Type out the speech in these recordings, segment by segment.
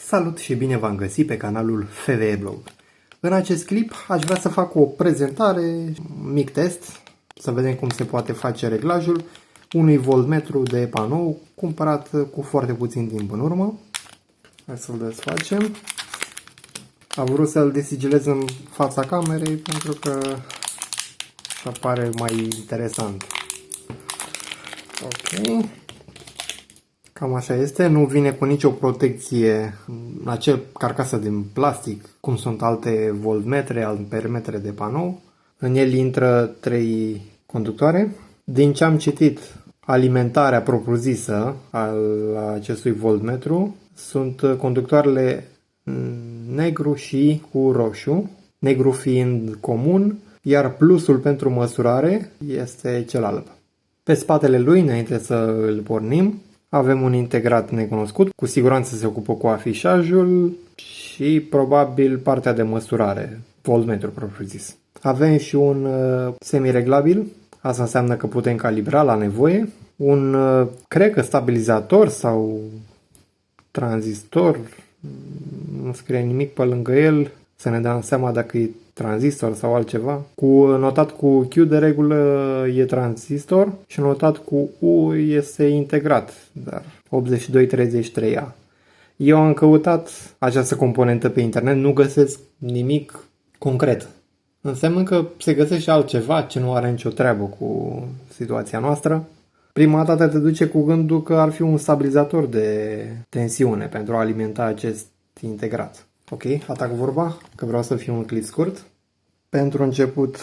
Salut și bine v-am găsit pe canalul FVE Blog. În acest clip aș vrea să fac o prezentare, mic test, să vedem cum se poate face reglajul unui voltmetru de panou cumpărat cu foarte puțin timp în urmă. Hai să-l desfacem. Am vrut să-l desigilez în fața camerei pentru că așa pare mai interesant. Ok. Cam așa este, nu vine cu nicio protecție, acel carcasă din plastic, cum sunt alte voltmetre, ampermetre de panou. În el intră 3 conductoare. Din ce am citit, alimentarea propriu-zisă al acestui voltmetru sunt conductoarele negru și cu roșu, negru fiind comun, iar plusul pentru măsurare este cel alb. Pe spatele lui, înainte să îl pornim, avem un integrat necunoscut, cu siguranță se ocupă cu afișajul și probabil partea de măsurare, voltmetru propriu-zis. Avem și un semireglabil, asta înseamnă că putem calibra la nevoie, un, cred că stabilizator sau tranzistor, nu scrie nimic pe lângă el, să ne dăm seama dacă e tranzistor sau altceva. Notat cu Q de regulă e tranzistor și notat cu U este integrat, dar 8233A. Eu am căutat această componentă pe internet, nu găsesc nimic concret. Înseamnă că se găsește altceva ce nu are nicio treabă cu situația noastră. Prima dată te duce cu gândul că ar fi un stabilizator de tensiune pentru a alimenta acest integrat. Ok, atac vorba, că vreau să fie un clip scurt. Pentru început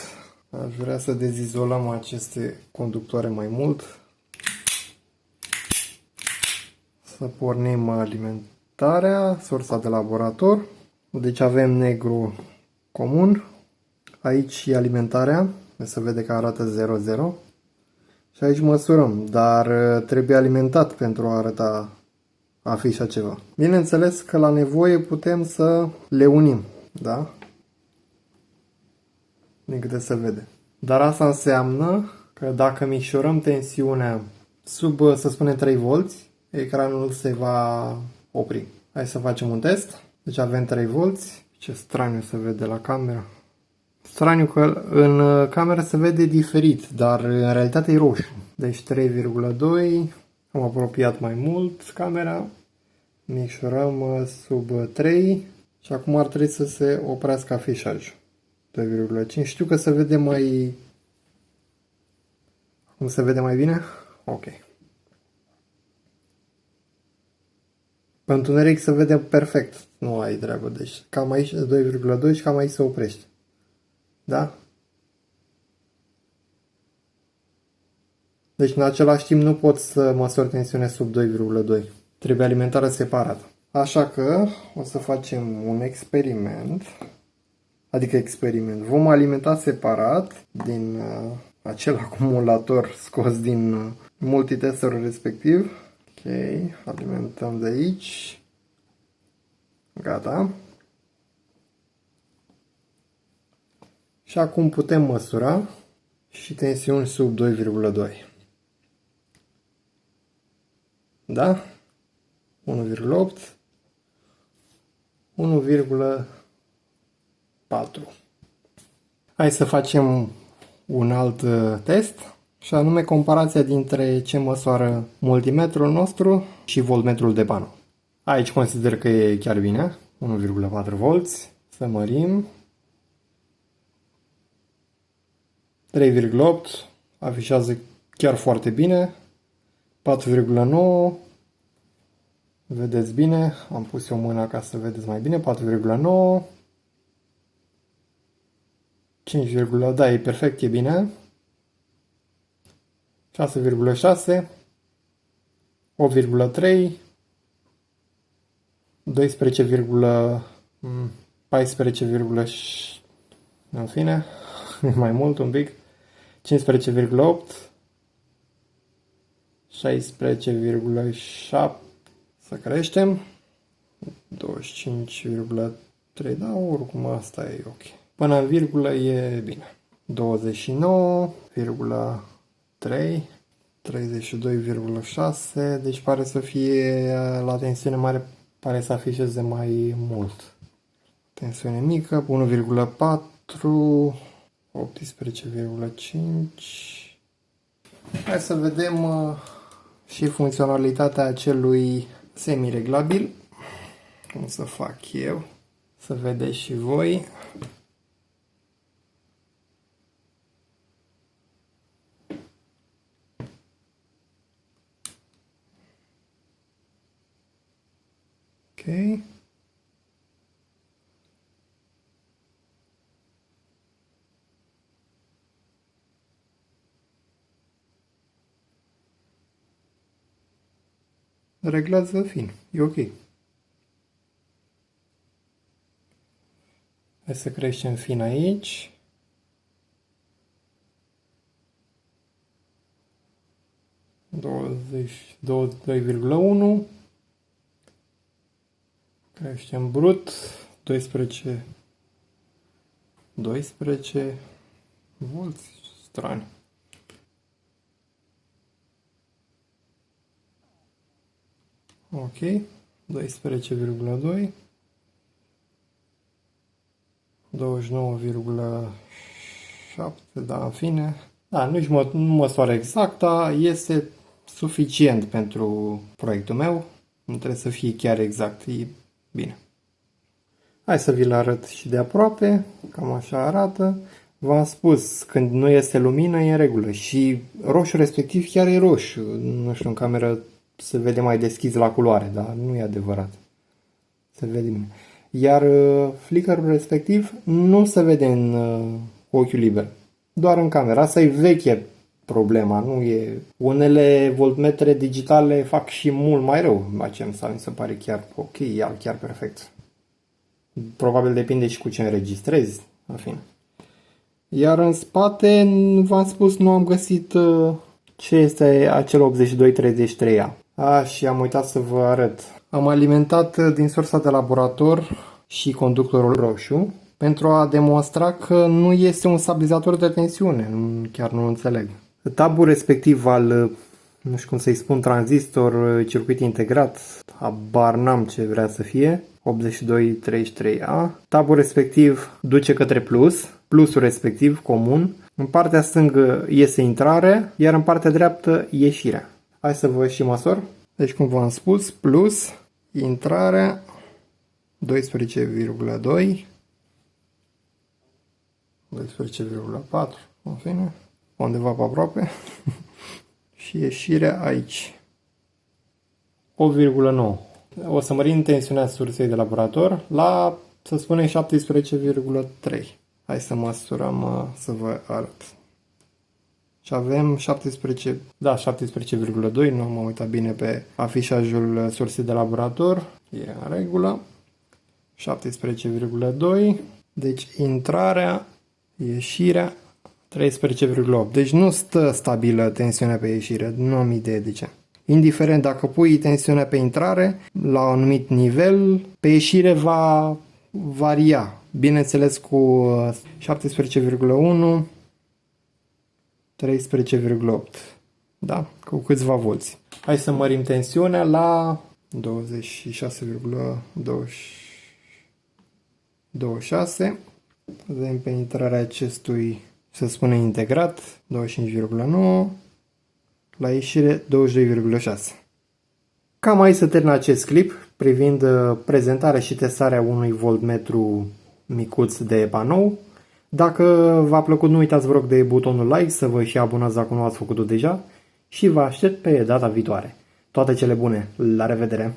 aș vrea să dezizolăm aceste conductoare mai mult. Să pornim alimentarea, sursa de laborator. Deci avem negru comun. Aici e alimentarea, se vede că arată 00. Și aici măsurăm, dar trebuie alimentat pentru a arăta afișa ceva. Bineînțeles că la nevoie putem să le unim, da? Din câte se vede. Dar asta înseamnă că dacă micșorăm tensiunea sub, să spunem, 3 V, ecranul se va opri. Hai să facem un test. Deci avem 3 V. Ce straniu se vede la cameră. Straniu că în cameră se vede diferit, dar în realitate e roșu. Deci 3,2. Am apropiat mai mult camera. Micșorăm sub 3 și acum ar trebui să se oprească afișajul. 2,5. Știu că se vede mai... Acum se vede mai bine? Ok. Pe întuneric se vede perfect. Nu ai treabă. Deci cam aici 2,2 și cam aici se oprește. Da? Deci în același timp nu pot să măsor tensiunea sub 2,2. Trebuie alimentarea separată. Așa că o să facem un experiment. Adică experiment. Vom alimenta separat din acel acumulator scos din multitesterul respectiv. Ok. Alimentăm de aici. Gata. Și acum putem măsura și tensiuni sub 2,2. Da? 1,8. 1,4. Hai să facem un alt test, și anume comparația dintre ce măsoară multimetrul nostru și voltmetrul de panou. Aici consider că e chiar bine, 1,4 V. Să mărim. 3,8 afișează chiar foarte bine. 4,9. Vedeți bine, am pus eu mâna ca să vedeți mai bine. 4,9. 5, da, e perfect, e bine. 6,6. 8,3. 12,14, în fine, mai mult un pic. 15,8. 16,7. Să creștem. 25,3. Da, oricum asta e ok. Până în virgulă e bine. 29,3. 32,6. Deci pare să fie la tensiune mare pare să afișeze mai mult. Tensiune mică, 1,4, 18,5. Hai să vedem și funcționalitatea acelui semireglabil. Cum să fac eu, să vedeți și voi. Ok. Reglează fin, e ok. Hai să creștem fin aici. Douăzeci, 22,1. Creștem brut. 12 volți. Strani. Ok. 12,2. 29,7, da, în fine. Da, nu măsoară exact, dar este suficient pentru proiectul meu. Nu trebuie să fie chiar exact, e bine. Hai să vi-l arăt și de aproape, cam așa arată. V-am spus, când nu este lumină e în regulă și roșu respectiv chiar e roșu. Nu știu, în cameră se vede mai deschis la culoare, dar nu e adevărat. Se vede bine. Iar flickerul respectiv nu se vede în ochiul liber, doar în cameră. Asta e veche problema, nu e... Unele voltmetre digitale fac și mult mai rău, sau mi se pare chiar ok, chiar perfect. Probabil depinde și cu ce înregistrezi, în fine. Iar în spate, v-am spus, nu am găsit ce este acel 8233A. Și am uitat să vă arăt. Am alimentat din sursa de laborator și conductorul roșu pentru a demonstra că nu este un stabilizator de tensiune. Chiar nu înțeleg. Tabul respectiv al, nu știu cum să-i spun, tranzistor, circuit integrat, habar n-am ce vrea să fie, 8233A. Tabul respectiv duce către plus, plusul respectiv comun. În partea stângă iese intrare, iar în partea dreaptă ieșirea. Hai să vă și măsor. Deci, cum v-am spus, plus, intrarea, 12,2, 12,4, în fine, undeva pe aproape, și ieșirea aici, 8,9. O să mărim tensiunea sursei de laborator la, să spunem, 17,3. Hai să măsurăm, să vă arăt. Și avem 17, da, 17,2, nu m-am uitat bine pe afișajul sursei de laborator, e în regulă. 17,2, deci intrarea, ieșirea, 13,8. Deci nu stă stabilă tensiunea pe ieșire, nu am idee de ce. Indiferent dacă pui tensiunea pe intrare la un anumit nivel, pe ieșire va varia. Bineînțeles cu 17,1, 13,8. Da, cu câțiva volți. Hai să mărim tensiunea la 26,26. Vedem pe intrarea acestui, să spunem, integrat, 25,9. La ieșire, 22,6. Cam aici se termină acest clip privind prezentarea și testarea unui voltmetru micuț de panou. Dacă v-a plăcut, nu uitați, vă rog, de butonul like, să vă și abonați dacă nu ați făcut-o deja și vă aștept pe data viitoare. Toate cele bune, la revedere!